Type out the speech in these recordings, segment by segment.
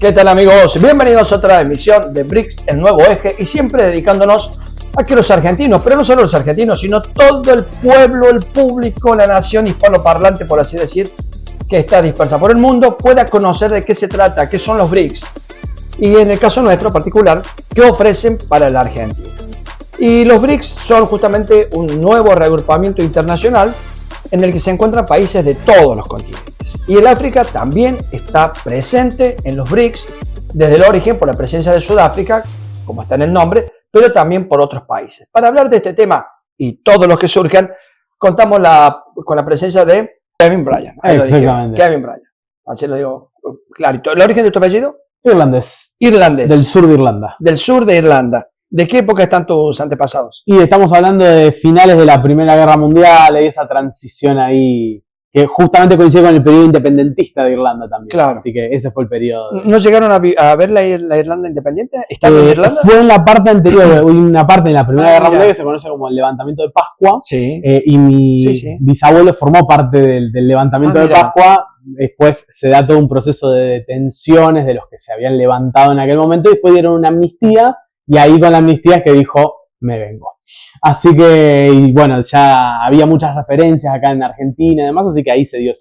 ¿Qué tal, amigos? Bienvenidos a otra emisión de BRICS, el nuevo eje, y siempre dedicándonos a que los argentinos, pero no solo los argentinos, sino todo el pueblo, el público, la nación hispanoparlante, por así decir, que está dispersa por el mundo, pueda conocer de qué se trata, qué son los BRICS, y en el caso nuestro particular, qué ofrecen para la Argentina. Y los BRICS son justamente un nuevo reagrupamiento internacional en el que se encuentran países de todos los continentes. Y el África también está presente en los BRICS desde el origen por la presencia de Sudáfrica, como está en el nombre, pero también por otros países. Para hablar de este tema y todos los que surjan, contamos con la presencia de Kevin Bryant. Ahí lo dije, Kevin Bryant. Así lo digo clarito. ¿El origen de tu apellido? Irlandés. Irlandés. Del sur de Irlanda. Del sur de Irlanda. ¿De qué época están tus antepasados? Y estamos hablando de finales de la Primera Guerra Mundial y esa transición ahí, que justamente coincide con el periodo independentista de Irlanda también. Claro. Así que ese fue el periodo. ¿No llegaron a ver la Irlanda independiente? ¿Estando en Irlanda? Fue en la parte anterior, una parte de la Primera Guerra Mundial que se conoce como el levantamiento de Pascua. Sí. Y mi bisabuelo formó parte del levantamiento de Pascua. Después se da todo un proceso de detenciones de los que se habían levantado en aquel momento y después dieron una amnistía. Y ahí con la amnistía es que dijo, me vengo. Así que, y bueno, ya había muchas referencias acá en Argentina y demás, así que ahí se dio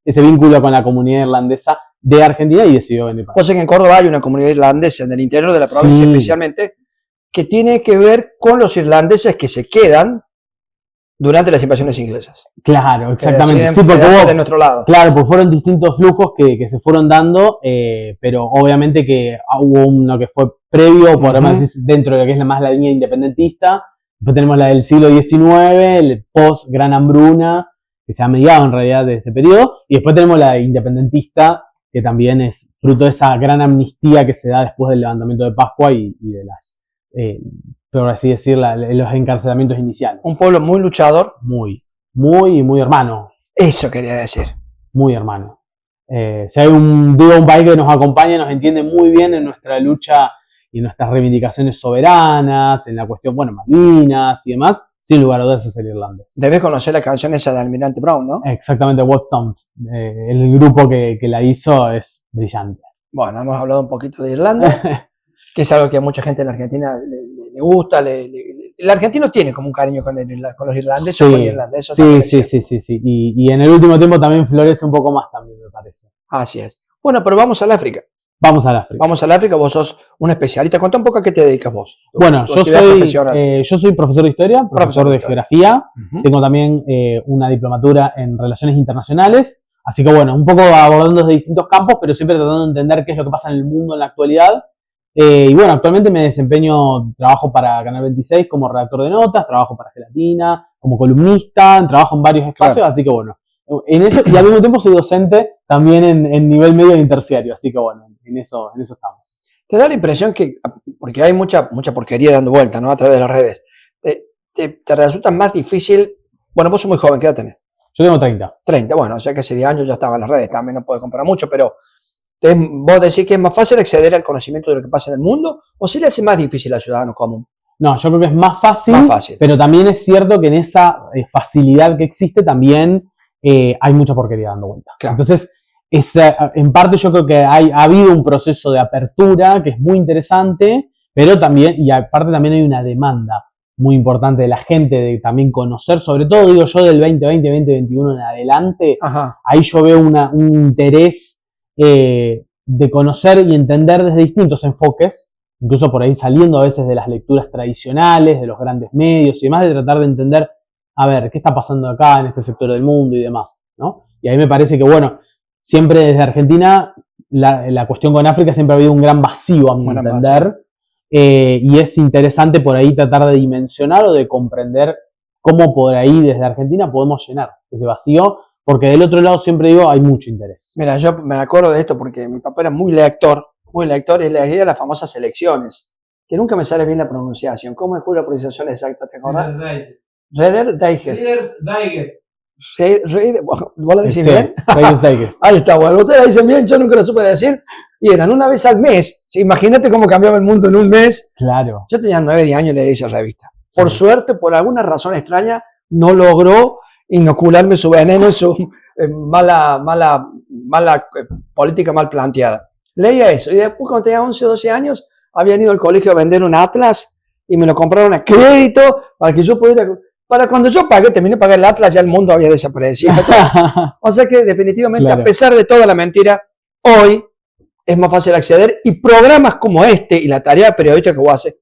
ese vínculo con la comunidad irlandesa de Argentina y decidió venir para acá. O sea que en Córdoba hay una comunidad irlandesa, en el interior de la provincia especialmente, que tiene que ver con los irlandeses que se quedan durante las invasiones inglesas. Claro, exactamente. Sí, porque de nuestro lado. Claro, pues fueron distintos flujos que se fueron dando, pero obviamente que hubo uno que fue previo, podemos decir, dentro de lo que es más la línea independentista. Después tenemos la del siglo XIX, el post-Gran Hambruna, que se ha mediado en realidad de ese periodo. Y después tenemos la independentista, que también es fruto de esa gran amnistía que se da después del levantamiento de Pascua y de las... por así decir, los encarcelamientos iniciales. Un pueblo muy luchador. Muy hermano. Eso quería decir. Muy hermano. Si hay un país que nos acompaña, nos entiende muy bien en nuestra lucha y en nuestras reivindicaciones soberanas, en la cuestión, Malvinas y demás, sin lugar a dudas es el irlandés. Debes conocer la canción esa de Almirante Brown, ¿no? Exactamente, What Tones. El grupo que la hizo es brillante. Bueno, hemos hablado un poquito de Irlanda, que es algo que a mucha gente en la Argentina le gusta. El argentino tiene como un cariño con los irlandeses, sí, o con Irlanda. Eso sí. Y en el último tiempo también florece un poco más también, me parece. Así es. Bueno, pero vamos al África. Vamos al África. Vamos al África, vos sos un especialista. Contá un poco a qué te dedicas vos. Bueno, yo soy profesor de historia, profesor de geografía. Tengo también una diplomatura en relaciones internacionales. Así que bueno, un poco abordando desde distintos campos, pero siempre tratando de entender qué es lo que pasa en el mundo en la actualidad. Y bueno, actualmente me trabajo para Canal 26 como redactor de notas, trabajo para Gelatina, como columnista, trabajo en varios espacios, así que bueno, en eso, y al mismo tiempo soy docente también en nivel medio y terciario, así que bueno, en eso estamos. ¿Te da la impresión que, porque hay mucha porquería dando vuelta, ¿no?, a través de las redes, te resulta más difícil? Bueno, vos sos muy joven, ¿qué edad tenés? Yo tengo 30. 30, bueno, o sea que hace 10 años ya estaba en las redes, también no puedo comprar mucho, pero ¿vos decís que es más fácil acceder al conocimiento de lo que pasa en el mundo o se le hace más difícil al ciudadano común? No, yo creo que es más fácil, pero también es cierto que en esa facilidad que existe también hay mucha porquería dando vuelta. Claro. Entonces, en parte yo creo que ha habido un proceso de apertura que es muy interesante, pero también, y aparte también hay una demanda muy importante de la gente de también conocer, sobre todo digo yo del 2020, 2021 en adelante. Ahí yo veo un interés de conocer y entender desde distintos enfoques, incluso por ahí saliendo a veces de las lecturas tradicionales, de los grandes medios y demás, de tratar de entender, a ver, qué está pasando acá en este sector del mundo y demás, ¿no? Y ahí me parece que, bueno, siempre desde Argentina, la cuestión con África siempre ha habido un gran vacío, a mi entender, y es interesante por ahí tratar de dimensionar o de comprender cómo por ahí desde Argentina podemos llenar ese vacío, porque del otro lado siempre digo, hay mucho interés. Mira, yo me acuerdo de esto porque mi papá era muy lector, y leía las famosas elecciones, que nunca me sale bien la pronunciación. ¿Cómo es la pronunciación exacta? ¿Te acordás? Reader's Digest. ¿Vos lo decís bien? Ahí está, bueno, ustedes la dicen bien, yo nunca lo supe decir. Y eran una vez al mes. Imagínate cómo cambiaba el mundo en un mes. Claro. Yo tenía 9, 10 años y leí esa revista. Por suerte, por alguna razón extraña, no logró inocularme su veneno y su mala política mal planteada. Leía eso. Y después, cuando tenía 11 o 12 años, habían ido al colegio a vender un atlas y me lo compraron a crédito para que yo pudiera... Para cuando yo terminé de pagar el atlas, ya el mundo había desaparecido. O sea que definitivamente, claro, a pesar de toda la mentira, hoy es más fácil acceder, y programas como este y la tarea periodística que voy a hacer,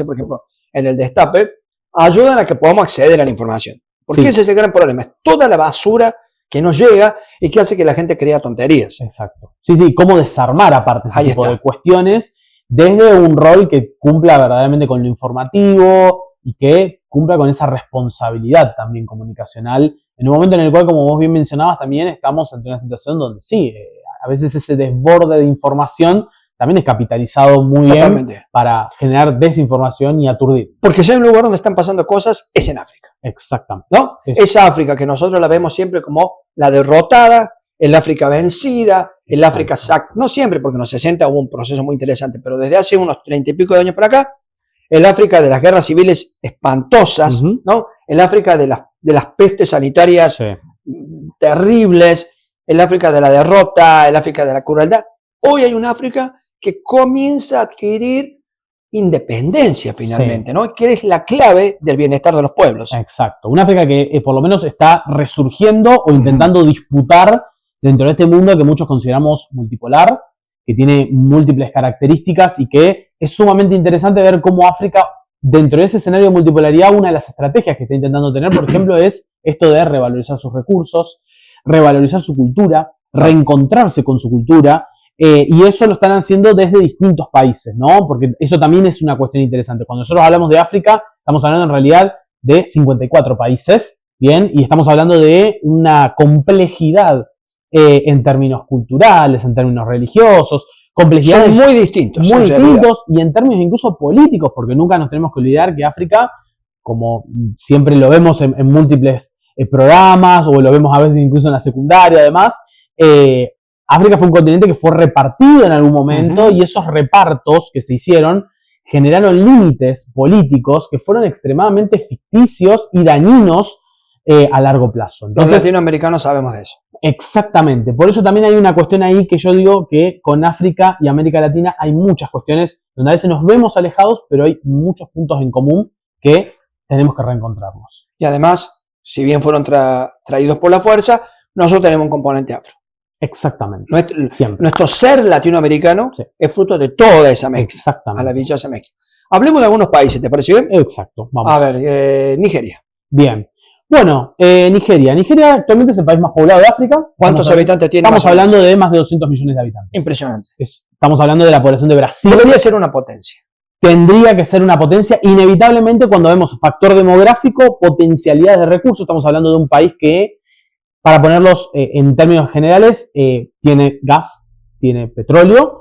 por ejemplo, en el Destape, ayudan a que podamos acceder a la información. Porque ese es el gran problema, es toda la basura que nos llega y que hace que la gente crea tonterías. Exacto. Sí, cómo desarmar aparte ese tipo de cuestiones desde un rol que cumpla verdaderamente con lo informativo y que cumpla con esa responsabilidad también comunicacional, en un momento en el cual, como vos bien mencionabas, también estamos ante una situación donde sí, a veces ese desborde de información también es capitalizado muy bien para generar desinformación y aturdir. Porque si hay un lugar donde están pasando cosas, es en África. Exactamente. ¿No? Esa África que nosotros la vemos siempre como la derrotada, el África vencida, el África no siempre, porque en los 60 hubo un proceso muy interesante, pero desde hace unos 30 y pico de años para acá, el África de las guerras civiles espantosas, ¿no? El África de las pestes sanitarias terribles, el África de la derrota, el África de la crueldad. Hoy hay un África que comienza a adquirir independencia finalmente, ¿no? Que es la clave del bienestar de los pueblos. Exacto. Un África que por lo menos está resurgiendo o intentando disputar dentro de este mundo que muchos consideramos multipolar, que tiene múltiples características y que es sumamente interesante ver cómo África, dentro de ese escenario de multipolaridad, una de las estrategias que está intentando tener, por ejemplo, es esto de revalorizar sus recursos, revalorizar su cultura, reencontrarse con su cultura, y eso lo están haciendo desde distintos países, ¿no? Porque eso también es una cuestión interesante. Cuando nosotros hablamos de África, estamos hablando en realidad de 54 países, ¿bien? Y estamos hablando de una complejidad en términos culturales, en términos religiosos, complejidades son muy distintos. Muy distintos, y en términos incluso políticos, porque nunca nos tenemos que olvidar que África, como siempre lo vemos en múltiples programas, o lo vemos a veces incluso en la secundaria, además, África fue un continente que fue repartido en algún momento, y esos repartos que se hicieron generaron límites políticos que fueron extremadamente ficticios y dañinos a largo plazo. Entonces, los latinoamericanos sabemos de eso. Exactamente. Por eso también hay una cuestión ahí que yo digo que con África y América Latina hay muchas cuestiones donde a veces nos vemos alejados, pero hay muchos puntos en común que tenemos que reencontrarnos. Y además, si bien fueron traídos por la fuerza, nosotros tenemos un componente afro. Exactamente. Nuestro ser latinoamericano es fruto de toda esa mezcla. Exactamente. Maravillosa mezcla. Hablemos de algunos países, ¿te parece bien? Exacto. Vamos. A ver, Nigeria. Bien. Bueno, Nigeria. Nigeria actualmente es el país más poblado de África. ¿Cuántos habitantes tiene? Estamos hablando de más de 200 millones de habitantes. Impresionante. Estamos hablando de la población de Brasil. Debería ser una potencia. Tendría que ser una potencia. Inevitablemente, cuando vemos factor demográfico, potencialidades de recursos, estamos hablando de un país que, para ponerlos en términos generales, tiene gas, tiene petróleo,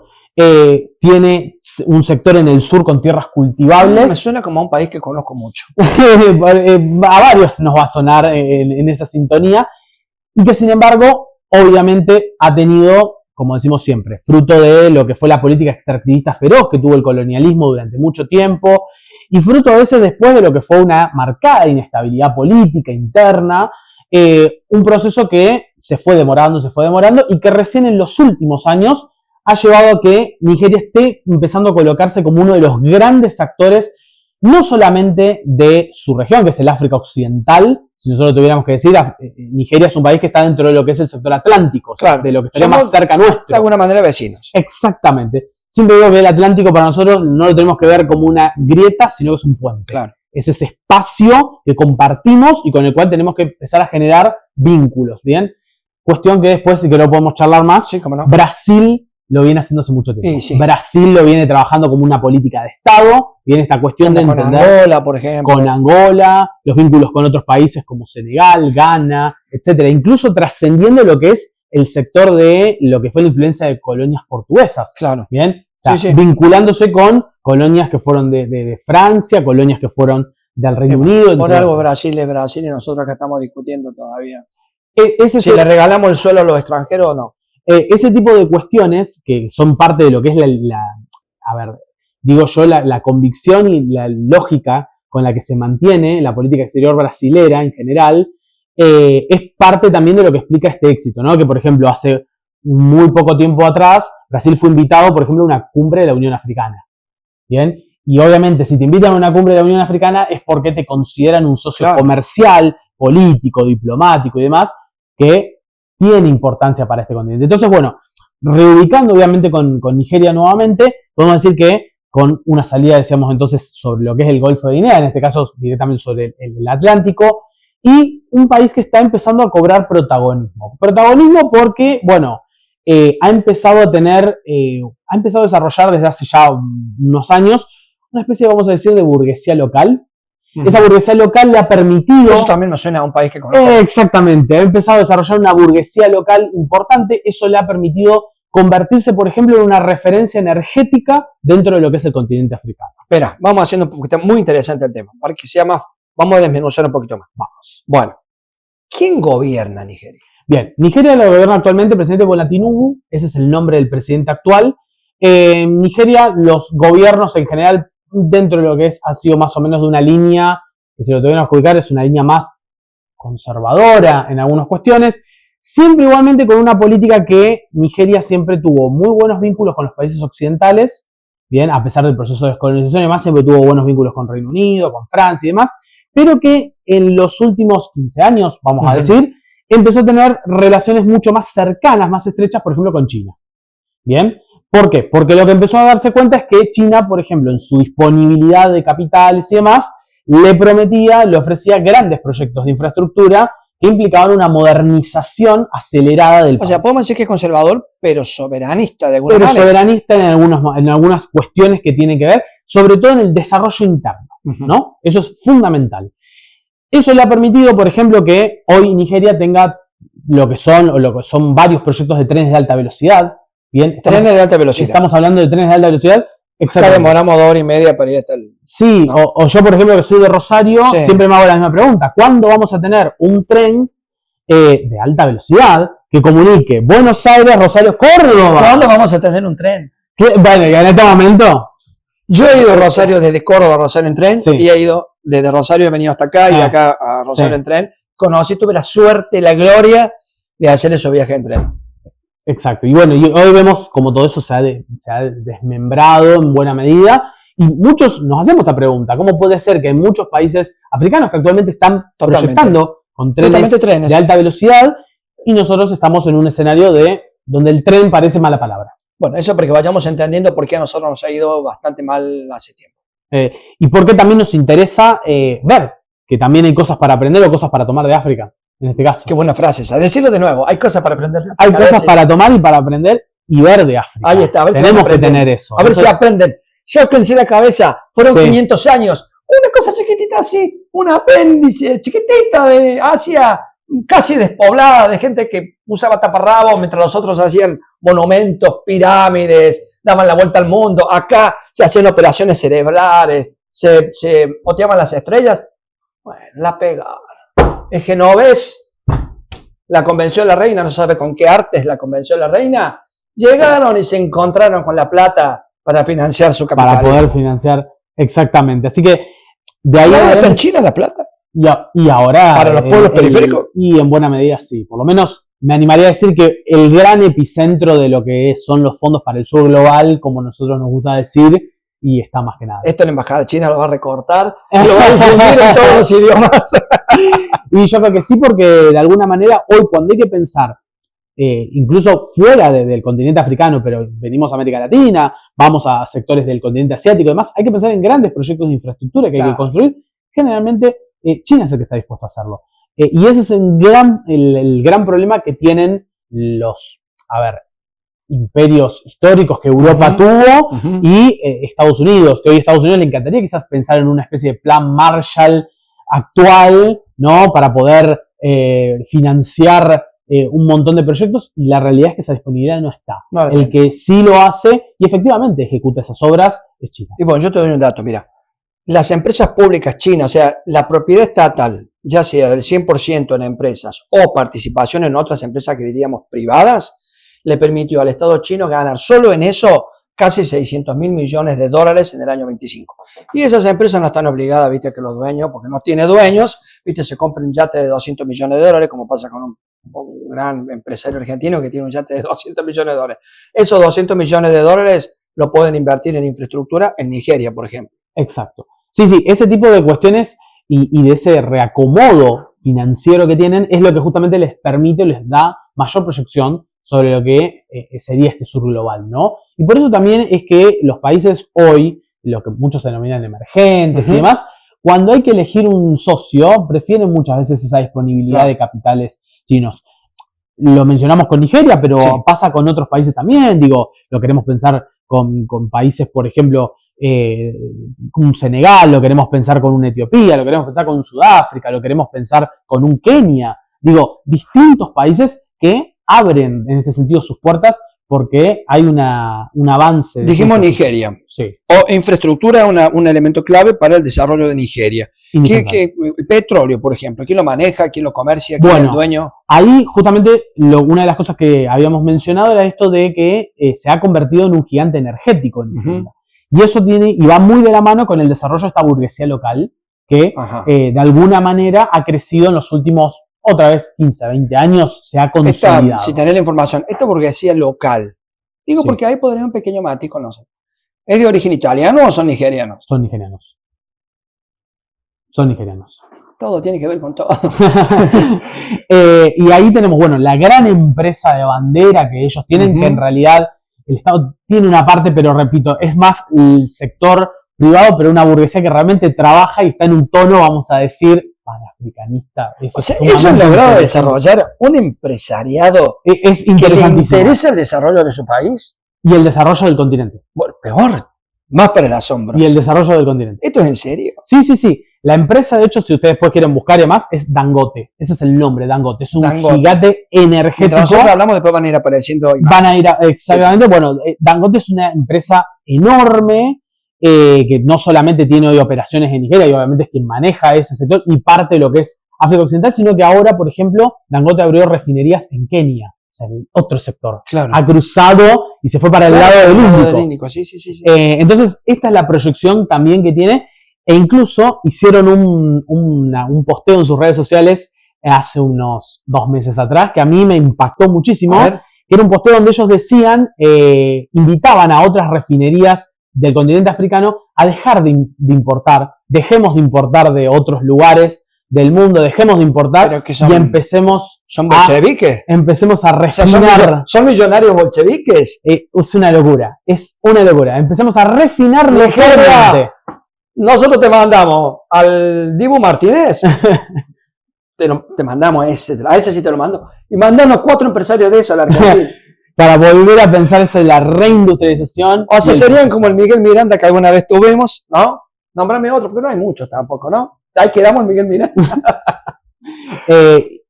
tiene un sector en el sur con tierras cultivables. Me suena como a un país que conozco mucho. A varios nos va a sonar en esa sintonía, y que sin embargo, obviamente ha tenido, como decimos siempre, fruto de lo que fue la política extractivista feroz que tuvo el colonialismo durante mucho tiempo, y fruto a veces después de lo que fue una marcada inestabilidad política interna, un proceso que se fue demorando y que recién en los últimos años ha llevado a que Nigeria esté empezando a colocarse como uno de los grandes actores, no solamente de su región, que es el África Occidental. Si nosotros tuviéramos que decir, Nigeria es un país que está dentro de lo que es el sector atlántico, claro, de lo que estaría más cerca nuestro. De alguna manera vecinos. Exactamente. Siempre digo que el Atlántico para nosotros no lo tenemos que ver como una grieta, sino que es un puente. Claro. Es ese espacio que compartimos y con el cual tenemos que empezar a generar vínculos, ¿bien? Cuestión que después, si que lo podemos charlar más, sí, cómo no. Brasil lo viene haciendo hace mucho tiempo. Sí. Brasil lo viene trabajando como una política de Estado, viene esta cuestión de entender con Angola, por ejemplo. Con Angola, los vínculos con otros países como Senegal, Ghana, etcétera. Incluso trascendiendo lo que es el sector de lo que fue la influencia de colonias portuguesas. Claro. ¿Bien? O sea, vinculándose con colonias que fueron de Francia, colonias que fueron del Reino Unido. Por algo Brasil es Brasil y nosotros acá estamos discutiendo todavía. Si le regalamos el suelo a los extranjeros o no. Ese tipo de cuestiones que son parte de lo que es la convicción y la lógica con la que se mantiene la política exterior brasilera en general, es parte también de lo que explica este éxito, ¿no? Que, por ejemplo, hace muy poco tiempo atrás, Brasil fue invitado, por ejemplo, a una cumbre de la Unión Africana. ¿Bien? Y obviamente, si te invitan a una cumbre de la Unión Africana es porque te consideran un socio comercial, político, diplomático y demás, que tiene importancia para este continente. Entonces, bueno, reubicando obviamente con Nigeria nuevamente, podemos decir que con una salida, decíamos entonces, sobre lo que es el Golfo de Guinea, en este caso directamente sobre el Atlántico, y un país que está empezando a cobrar protagonismo. Protagonismo porque, bueno, ha empezado a desarrollar desde hace ya unos años una especie, vamos a decir, de burguesía local. Esa burguesía local le ha permitido... Eso también me suena a un país que conozco. Exactamente, ha empezado a desarrollar una burguesía local importante. Eso le ha permitido convertirse, por ejemplo, en una referencia energética dentro de lo que es el continente africano. Espera, vamos haciendo un poquito, muy interesante el tema, para que sea más, vamos a desmenuzar un poquito más. Vamos. Bueno, ¿quién gobierna Nigeria? Bien, Nigeria lo gobierna actualmente el presidente Bola Tinubu, ese es el nombre del presidente actual. En Nigeria, los gobiernos en general, dentro de lo que ha sido más o menos de una línea, que si lo tuvieran a adjudicar, es una línea más conservadora en algunas cuestiones, siempre igualmente con una política que Nigeria siempre tuvo muy buenos vínculos con los países occidentales, bien, a pesar del proceso de descolonización y demás, siempre tuvo buenos vínculos con Reino Unido, con Francia y demás, pero que en los últimos 15 años, vamos a decir, empezó a tener relaciones mucho más cercanas, más estrechas, por ejemplo, con China. ¿Bien? ¿Por qué? Porque lo que empezó a darse cuenta es que China, por ejemplo, en su disponibilidad de capitales y demás, le ofrecía grandes proyectos de infraestructura que implicaban una modernización acelerada del país. O sea, podemos decir que es conservador, pero soberanista de alguna manera. Pero soberanista en algunas cuestiones que tienen que ver, sobre todo en el desarrollo interno, ¿no? Eso es fundamental. Eso le ha permitido, por ejemplo, que hoy Nigeria tenga lo que son varios proyectos de trenes de alta velocidad. Bien, trenes de alta velocidad. Estamos hablando de trenes de alta velocidad. Acá demoramos 2 horas y media para ir hasta el... Sí, ¿no? o yo, por ejemplo, que soy de Rosario, siempre me hago la misma pregunta. ¿Cuándo vamos a tener un tren de alta velocidad que comunique Buenos Aires, Rosario, Córdoba? ¿Cuándo vamos a tener un tren? Bueno, y en este momento... Yo he ido a Rosario desde Córdoba a Rosario en tren, y he ido desde Rosario, he venido hasta acá y de acá a Rosario en tren. Tuve la suerte, la gloria de hacer esos viajes en tren. Exacto, y bueno, y hoy vemos como todo eso se ha desmembrado en buena medida, y muchos nos hacemos esta pregunta: ¿cómo puede ser que en muchos países africanos que actualmente están proyectando con trenes de alta velocidad, y nosotros estamos en un escenario donde el tren parece mala palabra? Bueno, eso porque vayamos entendiendo por qué a nosotros nos ha ido bastante mal hace tiempo. Y por qué también nos interesa ver que también hay cosas para aprender o cosas para tomar de África, en este caso. Qué buena frase esa. Decirlo de nuevo, hay cosas para aprender de África. Hay cosas para tomar y para aprender y ver de África. Ahí está, a ver tenemos que tener eso. A ver si aprenden. Sáquense la cabeza, fueron 500 años. Una cosa chiquitita así, un apéndice chiquitita de Asia, casi despoblada, de gente que usaba taparrabos mientras los otros hacían monumentos, pirámides, daban la vuelta al mundo. Acá se hacían operaciones cerebrales, se oteaban las estrellas. Bueno, la pegaron. El genovés, la Convención de la Reina, no sabe con qué artes la Convención de la Reina, llegaron y se encontraron con la plata para financiar su capital. Para poder financiar, exactamente. Así que de ahí... ¿Ahora está en China la plata? Y ahora... Para los pueblos periféricos. Y en buena medida sí. Por lo menos me animaría a decir que el gran epicentro de lo que son los fondos para el sur global, como nosotros nos gusta decir, y está más que nada. Esto la embajada china lo va a recortar, lo va a difundir en todos los idiomas. Y yo creo que sí, porque de alguna manera hoy cuando hay que pensar, incluso fuera del continente africano, pero venimos a América Latina, vamos a sectores del continente asiático y demás, hay que pensar en grandes proyectos de infraestructura que hay que construir. Generalmente China es el que está dispuesto a hacerlo. Y ese es el gran problema que tienen los, imperios históricos que Europa tuvo y Estados Unidos, que hoy a Estados Unidos le encantaría quizás pensar en una especie de plan Marshall actual, ¿no? Para poder financiar un montón de proyectos, y la realidad es que esa disponibilidad no está. El que sí lo hace y efectivamente ejecuta esas obras es China. Y bueno, yo te doy un dato, mira. Las empresas públicas chinas, o sea, la propiedad estatal, ya sea del 100% en empresas o participación en otras empresas que diríamos privadas, le permitió al Estado chino ganar solo en eso casi 600.000 millones de dólares en el año 25. Y esas empresas no están obligadas, viste, que los dueños, porque no tiene dueños, viste, se compren un yate de 200 millones de dólares, como pasa con un gran empresario argentino que tiene un yate de 200 millones de dólares. Esos 200 millones de dólares lo pueden invertir en infraestructura en Nigeria, por ejemplo. Exacto. Sí, ese tipo de cuestiones y de ese reacomodo financiero que tienen es lo que justamente les permite, les da mayor proyección sobre lo que sería este sur global, ¿no? Y por eso también es que los países hoy, lo que muchos denominan emergentes y demás, cuando hay que elegir un socio, prefieren muchas veces esa disponibilidad de capitales chinos. Lo mencionamos con Nigeria, pero pasa con otros países también. Digo, lo queremos pensar con países, por ejemplo, un Senegal, lo queremos pensar con una Etiopía, lo queremos pensar con un Sudáfrica, lo queremos pensar con un Kenia. Digo, distintos países que abren en este sentido sus puertas porque hay un avance. Dijimos Nigeria. Sí. O infraestructura es un elemento clave para el desarrollo de Nigeria. Petróleo, por ejemplo, ¿quién lo maneja? ¿Quién lo comercia? ¿Quién es el dueño? Ahí justamente una de las cosas que habíamos mencionado era esto de que se ha convertido en un gigante energético en Nigeria. Y eso va muy de la mano con el desarrollo de esta burguesía local que de alguna manera ha crecido en los últimos, otra vez, 15, 20 años, se ha consolidado. Si tenés la información, esta burguesía local, digo porque ahí podría un pequeño matiz con nosotros. ¿Es de origen italiano o son nigerianos? Son nigerianos. Son nigerianos. Todo tiene que ver con todo. Y ahí tenemos, bueno, la gran empresa de bandera que ellos tienen, que en realidad el Estado tiene una parte, pero repito, es más el sector privado, pero una burguesía que realmente trabaja y está en un tono, vamos a decir, panafricanista. Ellos han logrado desarrollar un empresariado que le interesa el desarrollo de su país. Y el desarrollo del continente. Bueno, peor, más para el asombro. Y el desarrollo del continente. ¿Esto es en serio? Sí. La empresa, de hecho, si ustedes después quieren buscar y demás, es Dangote. Ese es el nombre, Dangote. Es un gigante energético. Mientras nosotros hablamos, después van a ir apareciendo. Exactamente. Sí. Bueno, Dangote es una empresa enorme que no solamente tiene hoy operaciones en Nigeria, y obviamente es quien maneja ese sector y parte de lo que es África Occidental, sino que ahora, por ejemplo, Dangote abrió refinerías en Kenia. O sea, en otro sector. Claro. Ha cruzado y se fue para el lado del Índico. Sí. Entonces, esta es la proyección también que tiene. E incluso hicieron un posteo en sus redes sociales hace unos 2 meses atrás, que a mí me impactó muchísimo. Que era un posteo donde ellos decían, invitaban a otras refinerías del continente africano a dejar de importar. Dejemos de importar de otros lugares del mundo, dejemos de importar y empecemos ¿Son bolcheviques? Empecemos a refinar. ¿Son millonarios bolcheviques? Es una locura. Empecemos a refinar ligeramente. Nosotros te mandamos al Dibu Martínez, te mandamos a ese sí te lo mando, y mandanos 4 empresarios de eso a la Argentina. Para volver a pensar eso de la reindustrialización. O sea, serían como el Miguel Miranda que alguna vez tuvimos, ¿no? Nómbrame otro, porque no hay muchos tampoco, ¿no? Ahí quedamos el Miguel Miranda.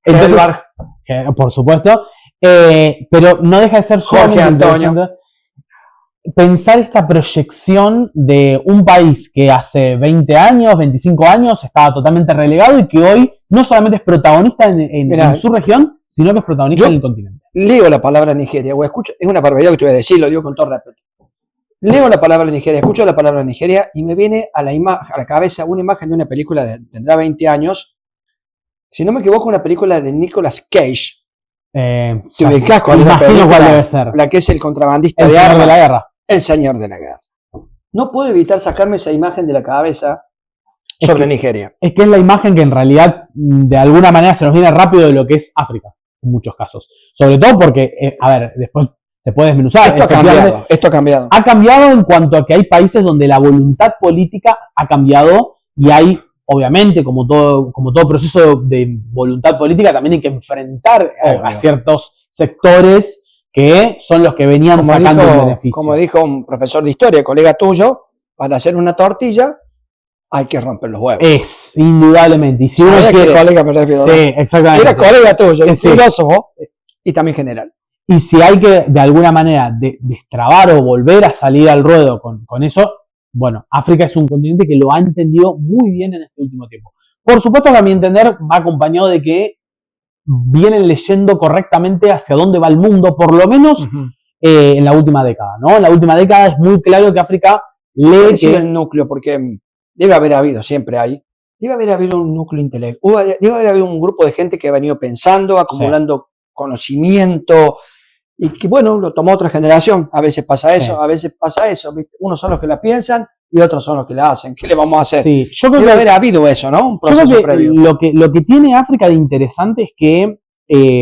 Entonces, por supuesto, pero no deja de ser Jorge Antonio. Pensar esta proyección de un país que hace 20 años, 25 años estaba totalmente relegado y que hoy no solamente es protagonista en su región, sino que es protagonista en el continente. Leo la palabra Nigeria o escucho, es una barbaridad que te voy a decir, lo digo con todo respeto. Leo la palabra Nigeria, escucho la palabra Nigeria y me viene a la cabeza una imagen de una película tendrá 20 años, si no me equivoco, una película de Nicolas Cage. ¿Te ubicás con la película? Cuál debe ser. La que es el contrabandista de armas. La guerra. El señor de la guerra. No puedo evitar sacarme esa imagen de la cabeza sobre Nigeria. Es que es la imagen que en realidad de alguna manera se nos viene rápido de lo que es África, en muchos casos. Sobre todo porque, después se puede desmenuzar. Esto ha cambiado. Ha cambiado en cuanto a que hay países donde la voluntad política ha cambiado y hay, obviamente, como todo proceso de voluntad política, también hay que enfrentar a ciertos sectores que son los que venían sacando el beneficio. Como dijo un profesor de historia, colega tuyo, para hacer una tortilla hay que romper los huevos. Es, indudablemente. Y si uno quiere... colega, me refiero, sí, exactamente. Era colega tuyo, filósofo y también general. Y si hay que, de alguna manera, destrabar o volver a salir al ruedo con eso, bueno, África es un continente que lo ha entendido muy bien en este último tiempo. Por supuesto que a mi entender va acompañado de que vienen leyendo correctamente hacia dónde va el mundo, por lo menos en la última década, ¿no? En la última década es muy claro que África lee Es que... el núcleo, porque debe haber habido, siempre hay, debe haber habido un núcleo intelectual, debe haber habido un grupo de gente que ha venido pensando, acumulando conocimiento, y que, bueno, lo tomó otra generación. A veces pasa eso, Sí. a veces pasa eso. ¿Viste? Unos son los que la piensan y otros son los que la hacen. ¿Qué le vamos a hacer? Sí, yo creo Debe que, haber habido eso, ¿no? Un yo creo proceso que previo. lo que tiene África de interesante es que,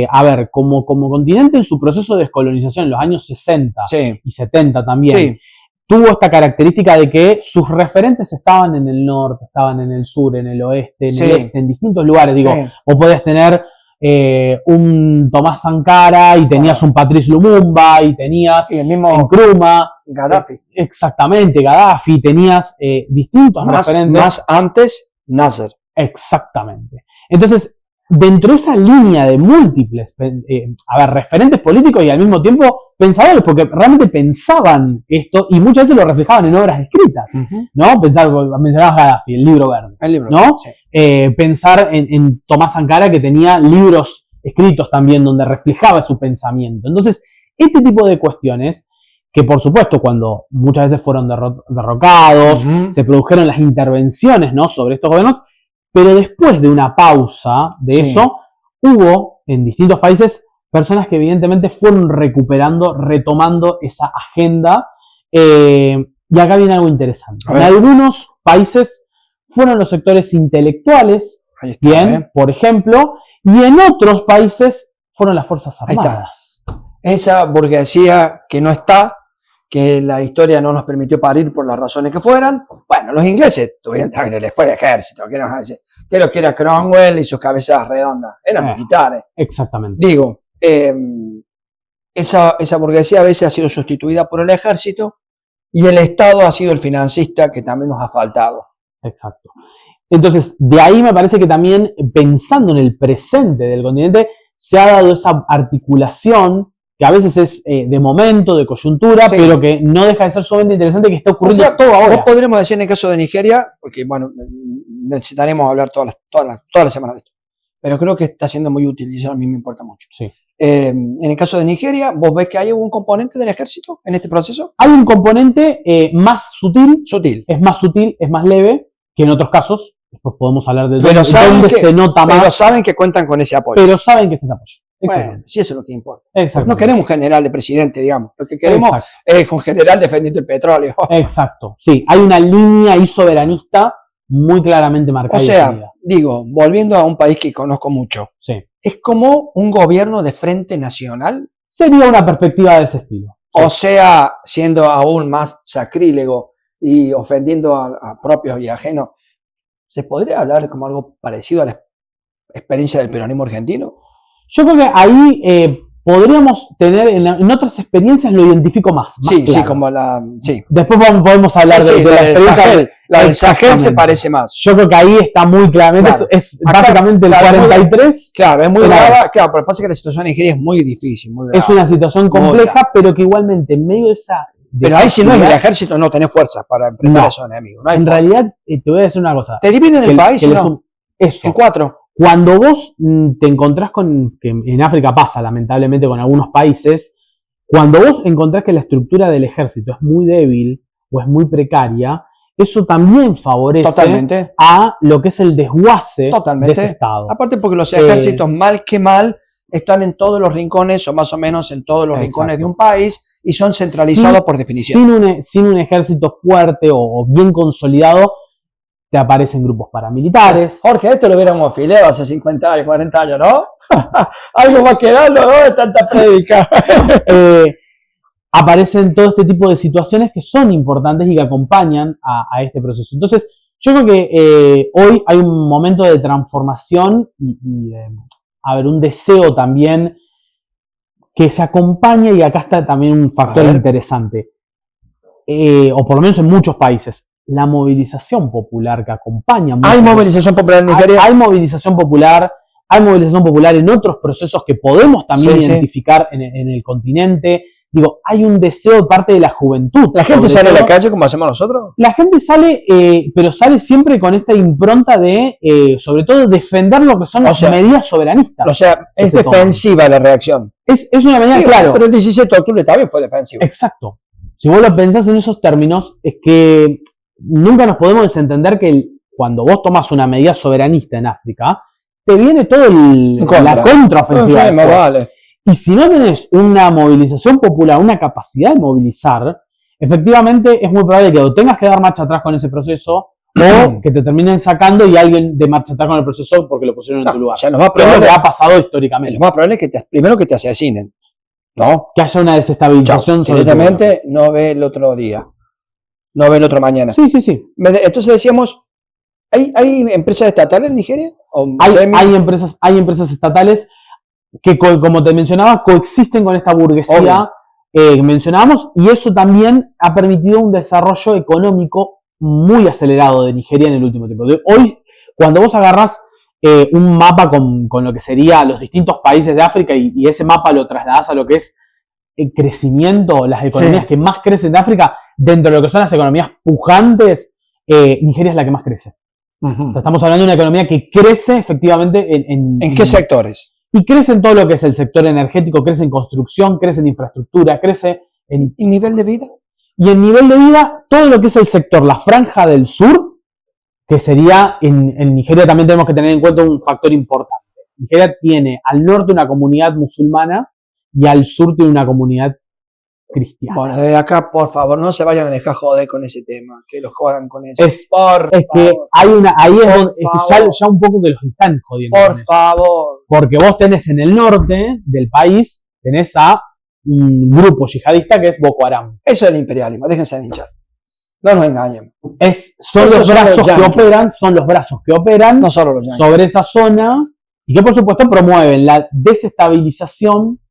a ver, como continente en su proceso de descolonización en los años 60 Sí, y 70 también, sí, tuvo esta característica de que sus referentes estaban en el norte, estaban en el sur, en el oeste, en Sí. el este, en distintos lugares. Digo, sí. vos podés tener un Tomás Sankara y tenías un Patrice Lumumba y tenías Sí, el mismo Nkrumah, Gaddafi. exactamente, Gaddafi, tenías distintos referentes. Más antes, Nasser. Exactamente. Entonces, dentro de esa línea de múltiples referentes políticos y al mismo tiempo pensadores, porque realmente pensaban esto y muchas veces lo reflejaban en obras escritas, ¿no? Mencionabas Gaddafi, el libro verde, El libro. ¿no? Sí. Pensar en Tomás Sankara, que tenía libros escritos también donde reflejaba su pensamiento. Entonces, este tipo de cuestiones, que por supuesto cuando muchas veces fueron derrocados, se produjeron las intervenciones, ¿no?, sobre estos gobiernos, pero después de una pausa de eso, hubo en distintos países personas que evidentemente fueron retomando esa agenda. Y acá viene algo interesante. En algunos países fueron los sectores intelectuales, Ahí está, bien, por ejemplo, y en otros países fueron las Fuerzas Armadas. Esa burguesía que no está, que la historia no nos permitió parir por las razones que fueran. Bueno, los ingleses tuvieron también el ejército, que lo que era Cromwell y sus cabezas redondas, eran militares. Exactamente. Digo, esa burguesía a veces ha sido sustituida por el ejército y el Estado ha sido el financista que también nos ha faltado. Exacto. Entonces, de ahí me parece que también, pensando en el presente del continente, se ha dado esa articulación que a veces es de momento, de coyuntura, pero que no deja de ser sumamente interesante, que está ocurriendo todo ahora. Vos podremos decir en el caso de Nigeria, porque bueno, necesitaremos hablar todas las semanas de esto, pero creo que está siendo muy útil y eso a mí me importa mucho. Sí. En el caso de Nigeria, ¿vos ves que hay un componente del ejército en este proceso? Hay un componente más sutil, es más sutil, es más leve que en otros casos. Después podemos hablar de dónde se nota más. Pero saben que cuentan con ese apoyo. Pero saben que está ese apoyo. Bueno, sí, eso es lo que importa. Exacto. No queremos un general de presidente, digamos. Lo que queremos es un general defendiendo el petróleo. Exacto. Sí, hay una línea ahí soberanista muy claramente marcada. O sea, digo, volviendo a un país que conozco mucho, es como un gobierno de frente nacional. Sería una perspectiva de ese estilo. O sea, siendo aún más sacrílego y ofendiendo a propios y ajenos, ¿se podría hablar como algo parecido a la experiencia del peronismo argentino? Yo creo que ahí podríamos tener, en otras experiencias lo identifico más Sí, claro. Sí, como la... Sí. Después podemos hablar de la experiencia. La del Sahel se parece más. Yo creo que ahí está muy claramente, es básicamente el 43. Claro, es muy brava, claro, pero pasa que la situación en Nigeria es muy difícil, muy brava. Es una situación compleja, pero que igualmente en medio de esa... Pero ahí si no es el ejército, no tenés fuerzas para enfrentar eso, amigo. No hay forma. Realidad, te voy a decir una cosa. ¿Te dividen el país o no? Eso. En 4. Cuando vos te encontrás con, que en África pasa lamentablemente con algunos países, cuando vos encontrás que la estructura del ejército es muy débil o es muy precaria, eso también favorece a lo que es el desguace de ese Estado. Aparte porque los ejércitos, mal que mal, están en todos los rincones o más o menos en todos los rincones de un país y son centralizados por definición. Sin un ejército fuerte o bien consolidado, te aparecen grupos paramilitares. Jorge, esto lo hubiéramos afiliado hace 50 años, 40 años, ¿no? Algo más quedando, ¿no? De tanta prédica. Aparecen todo este tipo de situaciones que son importantes y que acompañan a este proceso. Entonces, yo creo que hoy hay un momento de transformación y un deseo también que se acompaña, y acá está también un factor interesante, o por lo menos en muchos países, la movilización popular que acompaña. ¿Hay movilización popular en Nigeria? Hay movilización popular en otros procesos que podemos también identificar en el continente. digo, hay un deseo de parte de la juventud. ¿La gente sobre sale a la todo. calle como hacemos nosotros? La gente sale, pero sale siempre con esta impronta de, sobre todo, defender lo que son las medidas soberanistas. O sea, es defensiva la reacción. Es una medida, claro. Pero el 17 de octubre también fue defensivo. Exacto. Si vos lo pensás en esos términos, es que nunca nos podemos desentender que cuando vos tomás una medida soberanista en África, te viene todo la contraofensiva. No, vale. Y si no tenés una movilización popular, una capacidad de movilizar, efectivamente es muy probable que o tengas que dar marcha atrás con ese proceso o que te terminen sacando y alguien de marcha atrás con el proceso porque lo pusieron en tu lugar. O sea, lo más probable, es lo que ha pasado históricamente. Lo más probable es que primero que te asesinen, ¿no? Que haya una desestabilización. Directamente no ve el otro día, no ve el otro mañana. Sí. Entonces decíamos, ¿hay empresas estatales en Nigeria? Hay empresas estatales que, como te mencionaba, coexisten con esta burguesía que mencionábamos, y eso también ha permitido un desarrollo económico muy acelerado de Nigeria en el último tiempo. Hoy, cuando vos agarrás un mapa con lo que serían los distintos países de África y ese mapa lo trasladás a lo que es el crecimiento, las economías que más crecen de África, dentro de lo que son las economías pujantes, Nigeria es la que más crece. O sea, estamos hablando de una economía que crece efectivamente ¿En qué sectores? Y crece en todo lo que es el sector energético, crece en construcción, crece en infraestructura, crece en... ¿Y nivel de vida? Y en nivel de vida, todo lo que es el sector, la franja del sur, que sería, en Nigeria también tenemos que tener en cuenta un factor importante. Nigeria tiene al norte una comunidad musulmana y al sur tiene una comunidad cristiana. Bueno, desde acá, por favor, no se vayan a dejar joder con ese tema, que los jodan con eso. Es que hay una, ahí es donde ya un poco que los están jodiendo. Por favor. Porque vos tenés en el norte del país, tenés a un grupo yihadista que es Boko Haram. Eso es el imperialismo, déjense de hinchar. No nos engañen. Son los brazos que operan no solo los sobre esa zona y que por supuesto promueven la desestabilización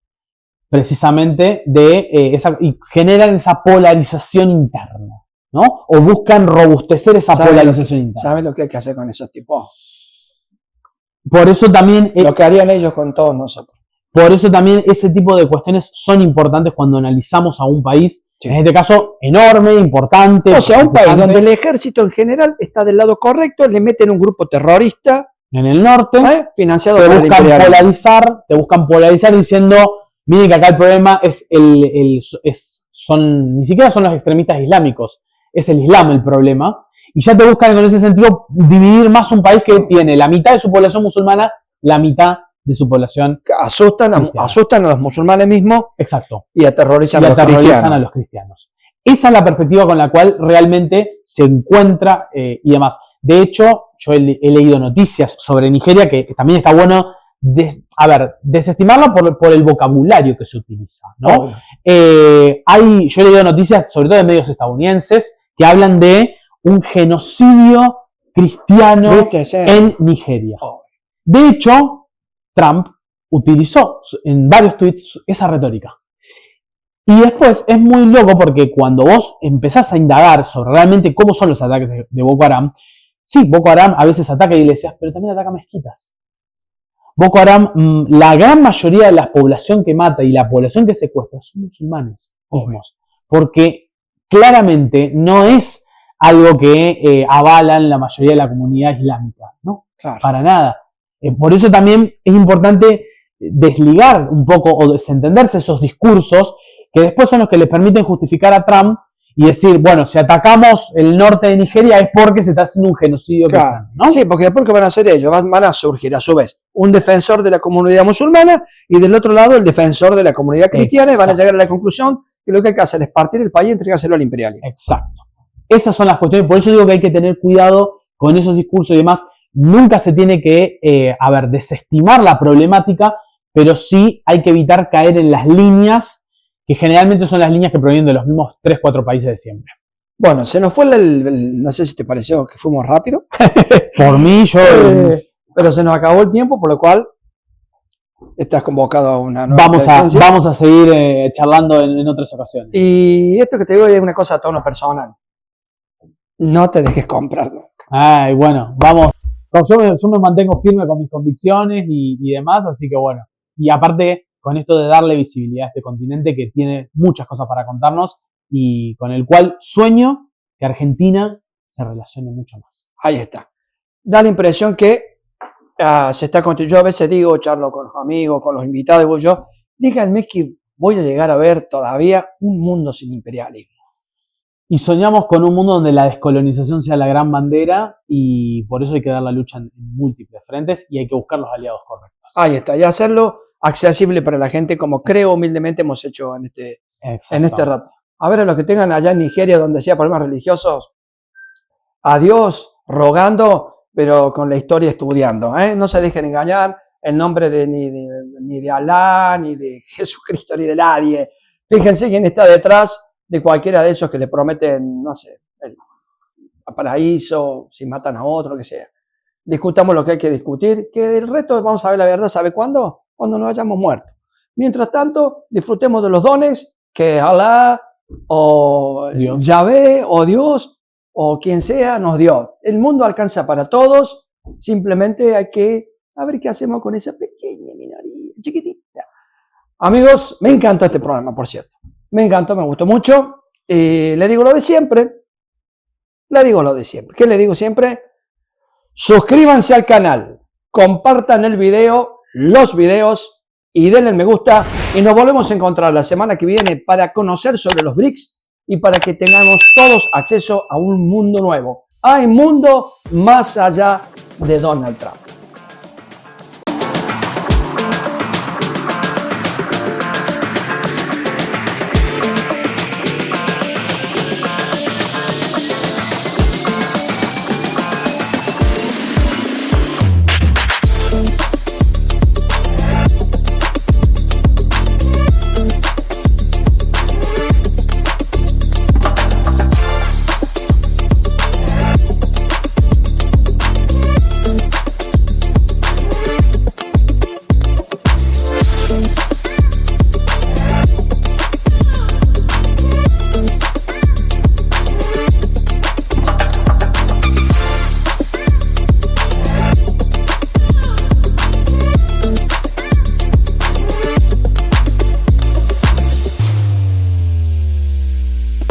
precisamente de y generan esa polarización interna, ¿no? O buscan robustecer esa polarización interna. ¿Saben lo que hay que hacer con esos tipos? Por eso también... lo que harían ellos con todos nosotros. Por eso también ese tipo de cuestiones son importantes cuando analizamos a un país, en este caso enorme, importante. O sea, un país donde el ejército en general está del lado correcto, le meten un grupo terrorista en el norte, financiado por el imperialismo. Te buscan polarizar diciendo, miren que acá el problema ni siquiera son los extremistas islámicos, es el Islam el problema. Y ya te buscan con ese sentido dividir más un país que tiene la mitad de su población musulmana, la mitad de su población asustan a los musulmanes mismos. Exacto. Y aterrorizan a los cristianos. Esa es la perspectiva con la cual realmente se encuentra y demás. De hecho, yo he leído noticias sobre Nigeria que también está bueno desestimarla por el vocabulario que se utiliza, ¿no? Yo he leído noticias, sobre todo de medios estadounidenses, que hablan de un genocidio cristiano en Nigeria. De hecho, Trump utilizó en varios tweets esa retórica. Y después es muy loco porque cuando vos empezás a indagar sobre realmente cómo son los ataques de Boko Haram, sí, Boko Haram a veces ataca iglesias, pero también ataca mezquitas. Boko Haram, la gran mayoría de la población que mata y la población que secuestra son musulmanes mismos. Porque claramente no es algo que avalan la mayoría de la comunidad islámica, ¿no? Claro. Para nada. Por eso también es importante desligar un poco o desentenderse esos discursos que después son los que le permiten justificar a Trump y decir, bueno, si atacamos el norte de Nigeria es porque se está haciendo un genocidio cristiano, ¿no? Sí, porque después, ¿qué van a hacer ellos? Van a surgir a su vez un defensor de la comunidad musulmana y del otro lado el defensor de la comunidad cristiana. Exacto. Y van a llegar a la conclusión que lo que hay que hacer es partir el país y entregárselo al imperialismo. Exacto. Esas son las cuestiones, por eso digo que hay que tener cuidado con esos discursos y demás. Nunca se tiene que, desestimar la problemática, pero sí hay que evitar caer en las líneas que generalmente son las líneas que provienen de los mismos 3-4 países de siempre. Bueno, se nos fue no sé si te pareció que fuimos rápido. Por mí, pero se nos acabó el tiempo, por lo cual estás convocado a una nueva vamos a seguir charlando en otras ocasiones. Y esto que te digo es una cosa a tono personal. No te dejes comprar nunca. Ay, bueno, vamos. Yo me mantengo firme con mis convicciones y demás, así que bueno. Y aparte, con esto de darle visibilidad a este continente que tiene muchas cosas para contarnos y con el cual sueño que Argentina se relacione mucho más. Ahí está. Da la impresión que se está construyendo. Yo a veces digo, charlo con los amigos, con los invitados, digo yo, díganme que voy a llegar a ver todavía un mundo sin imperialismo. Y soñamos con un mundo donde la descolonización sea la gran bandera y por eso hay que dar la lucha en múltiples frentes y hay que buscar los aliados correctos. Ahí está, y hacerlo accesible para la gente como creo humildemente hemos hecho en este rato. A ver, a los que tengan allá en Nigeria donde haya problemas religiosos, a Dios rogando, pero con la historia estudiando. No se dejen engañar en nombre ni de Alá, ni de Jesucristo, ni de nadie. Fíjense quién está detrás de cualquiera de esos que le prometen, no sé, el paraíso, si matan a otro, lo que sea. Discutamos lo que hay que discutir, que del resto vamos a ver la verdad, ¿sabe cuándo? Cuando nos hayamos muerto. Mientras tanto, disfrutemos de los dones que Alá o Yahvé o Dios o quien sea nos dio. El mundo alcanza para todos, simplemente hay que a ver qué hacemos con esa pequeña minoría, chiquitita. Amigos, me encantó este programa, por cierto. Me encantó, me gustó mucho. Le digo lo de siempre. ¿Qué le digo siempre? Suscríbanse al canal, compartan el video, los videos y denle me gusta. Y nos volvemos a encontrar la semana que viene para conocer sobre los BRICS y para que tengamos todos acceso a un mundo nuevo. Hay mundo más allá de Donald Trump.